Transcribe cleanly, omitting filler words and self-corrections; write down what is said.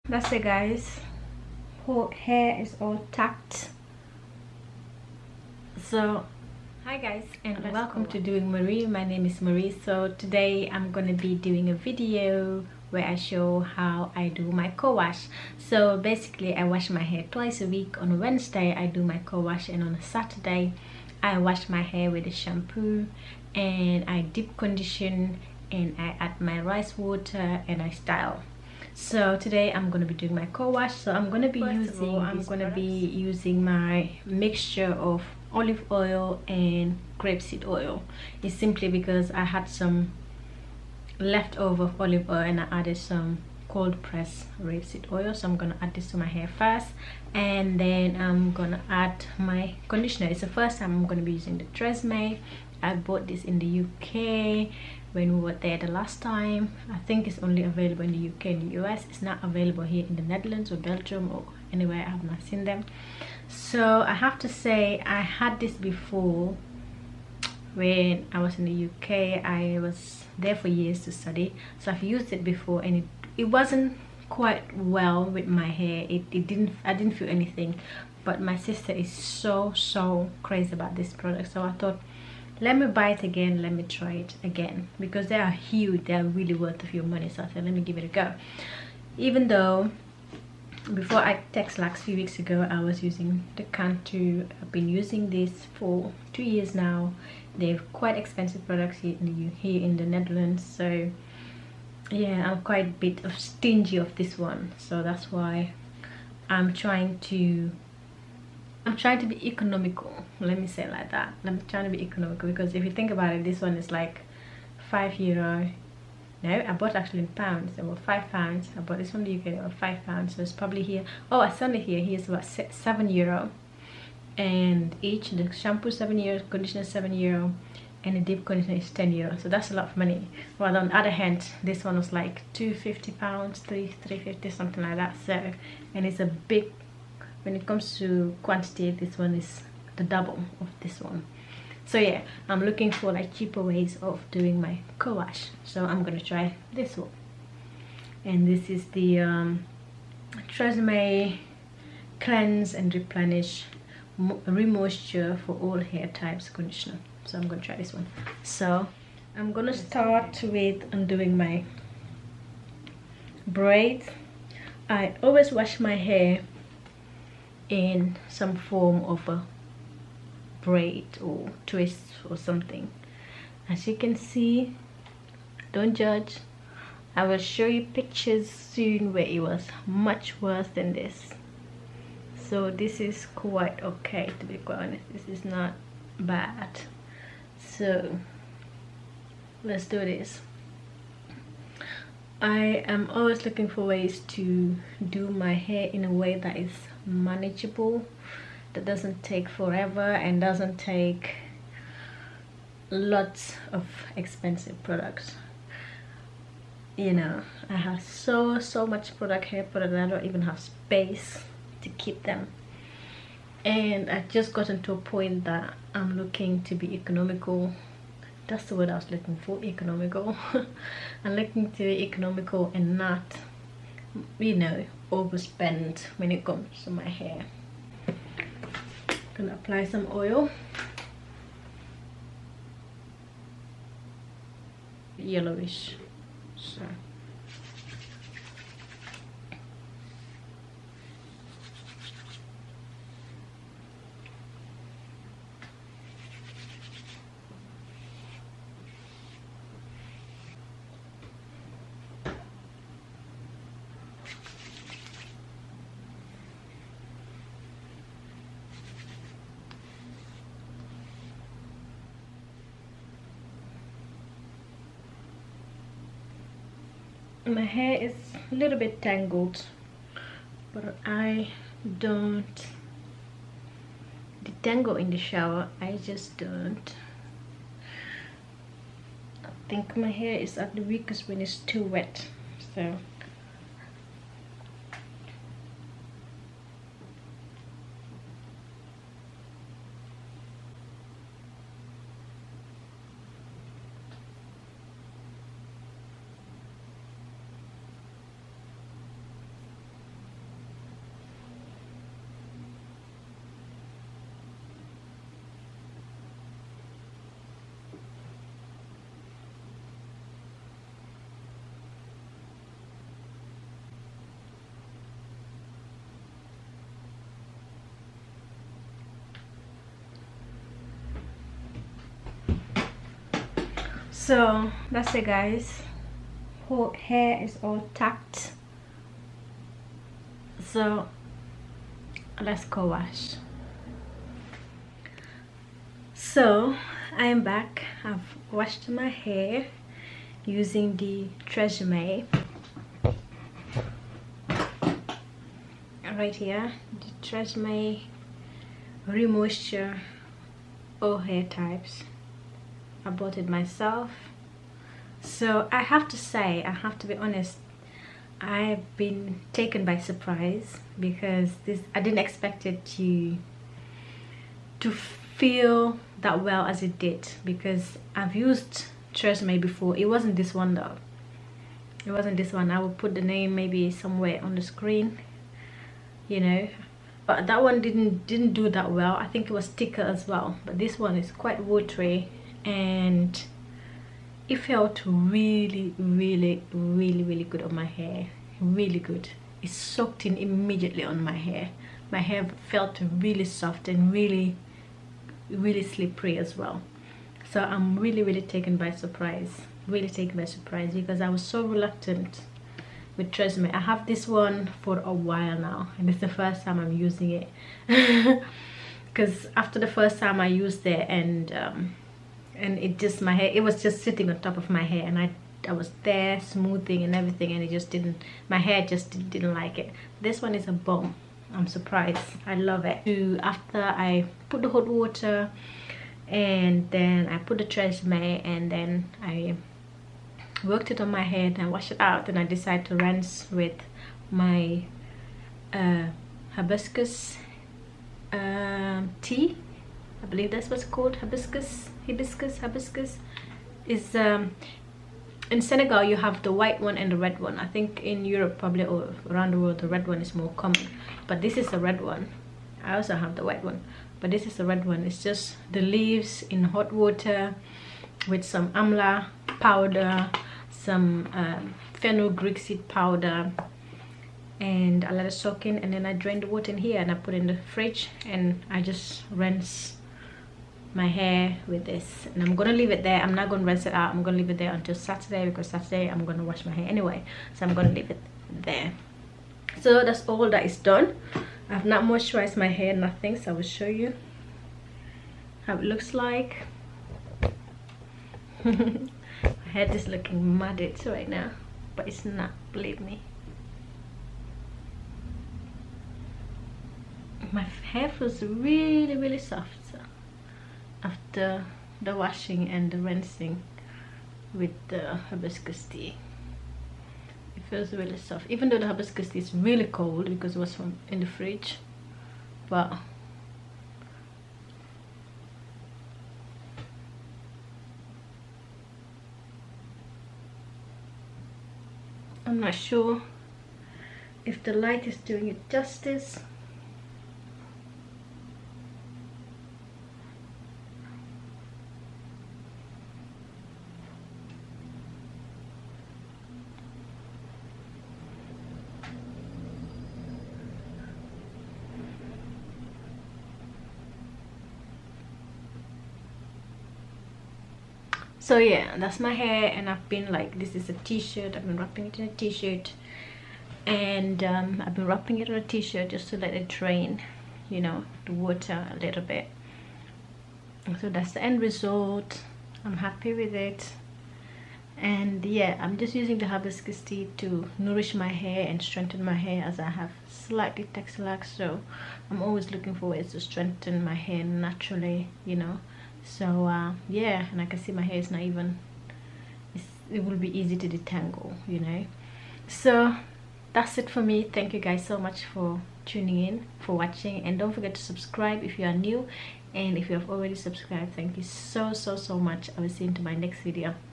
That's it, guys. Whole hair is all tucked. So hi guys, and welcome to DoingMarie. My name is Marie. So today I'm gonna be doing a video where I show how I do my co-wash. So basically I wash my hair twice a week. On a Wednesday I do my co-wash, and on a Saturday I wash my hair with a shampoo and I deep condition and I add my rice water and I style. So today I'm going to be doing my co-wash. So I'm going to be using my mixture of olive oil and grapeseed oil. It's simply because I had some leftover olive oil and I added some cold pressed rapeseed oil. So I'm going to add this to my hair first, and then I'm going to add my conditioner. It's the first time I'm going to be using the DoingMarie. I bought this in the UK when we were there the last time. I think it's only available in the UK and the US. It's not available here in the Netherlands or Belgium or anywhere. I have not seen them. So I have to say I had this before when I was in the UK. I was there for years to study, so I've used it before, and it wasn't quite well with my hair. I didn't feel anything, but my sister is so crazy about this product, so I thought, let me buy it again, let me try it again, because they are huge, they are really worth of your money. So I said, let me give it a go. Even though before I Texlaxed a few weeks ago, I was using the Cantu. I've been using this for 2 years now. They're quite expensive products here in the Netherlands, so yeah, I'm quite a bit of stingy of this one. So that's why I'm trying to be economical. Let me say it like that. I'm trying to be economical, because if you think about it, this one is like €5. No, I bought actually in pounds. They were £5. I bought this from the UK. They were £5, so it's probably here. Oh, I saw it here. Here's about €7, and each the shampoo €7, conditioner €7, and the deep conditioner is €10. So that's a lot of money. Well, on the other hand, this one was like £250, £350, something like that. So, and it's a big. When it comes to quantity, this one is the double of this one. So yeah, I'm looking for like cheaper ways of doing my co-wash. So I'm gonna try this one, and this is the DoingMarie Cleanse and Replenish Remoisture for all hair types conditioner. So I'm gonna try this one. So I'm gonna start with undoing my braids. I always wash my hair in some form of a braid or twist or something. As you can see, don't judge. I will show you pictures soon where it was much worse than this. So this is quite okay, to be quite honest. This is not bad. So let's do this. I am always looking for ways to do my hair in a way that is manageable, that doesn't take forever and doesn't take lots of expensive products. You know, I have so much hair product that I don't even have space to keep them, and I've just gotten to a point that I'm looking to be economical. That's the word I was looking for, economical. I'm looking to be economical and not, you know, overspend when it comes to my hair. Gonna apply some oil. Yellowish. So my hair is a little bit tangled, but I don't detangle in the shower. I just don't. I think my hair is at the weakest when it's too wet. So So that's it, guys. Whole hair is all tucked, so let's co-wash. So I am back. I've washed my hair using the DoingMarie right here, the DoingMarie Remoisture all hair types. I bought it myself. So I have to say, I have to be honest, I've been taken by surprise because I didn't expect it to feel that well as it did, because I've used DoingMarie before. It wasn't this one though. It wasn't this one. I will put the name maybe somewhere on the screen, you know, but that one didn't do that well. I think it was thicker as well, but this one is quite watery and it felt really good on my hair. Really good. It soaked in immediately on my hair. My hair felt really soft and really slippery as well. So I'm really taken by surprise. Really taken by surprise, because I was so reluctant with DoingMarie. I have this one for a while now, and it's the first time I'm using it. Because after the first time I used it, and it just, my hair, it was just sitting on top of my hair, and I was there smoothing and everything, and it just didn't, my hair just didn't like it. This one is a bomb. I'm surprised. I love it. After I put the hot water, and then I put the DoingMarie, and then I worked it on my head and washed it out, and I decided to rinse with my hibiscus tea. I believe that's what's called, hibiscus is in Senegal you have the white one and the red one. I think in Europe probably, or around the world, the red one is more common, but this is the red one. I also have the white one, but this is the red one. It's just the leaves in hot water with some amla powder, some fenugreek seed powder, and I let it soak in, and then I drain the water in here and I put it in the fridge, and I just rinse my hair with this, and I'm gonna leave it there. I'm not gonna rinse it out. I'm gonna leave it there until Saturday, because Saturday I'm gonna wash my hair anyway, so I'm gonna leave it there. So that's all that is done. I've not moisturized my hair, nothing, so I will show you how it looks like. My head is looking muddied right now, but it's not, believe me. My hair feels really soft after the washing and the rinsing with the hibiscus tea. It feels really soft, even though the hibiscus tea is really cold because it was from in the fridge. But I'm not sure if the light is doing it justice. So yeah, that's my hair, and I've been like, this is a t-shirt, I've been wrapping it in a t-shirt, and I've been wrapping it in a t-shirt just to let it drain, you know, the water a little bit. So that's the end result. I'm happy with it, and yeah, I'm just using the hibiscus tea to nourish my hair and strengthen my hair, as I have slightly texlaxed, so I'm always looking for ways to strengthen my hair naturally, you know. So yeah, and I can see my hair is not even, it will be easy to detangle, you know. So that's it for me. Thank you guys so much for tuning in, for watching, and don't forget to subscribe if you are new, and if you have already subscribed, thank you so much. I will see you into my next video.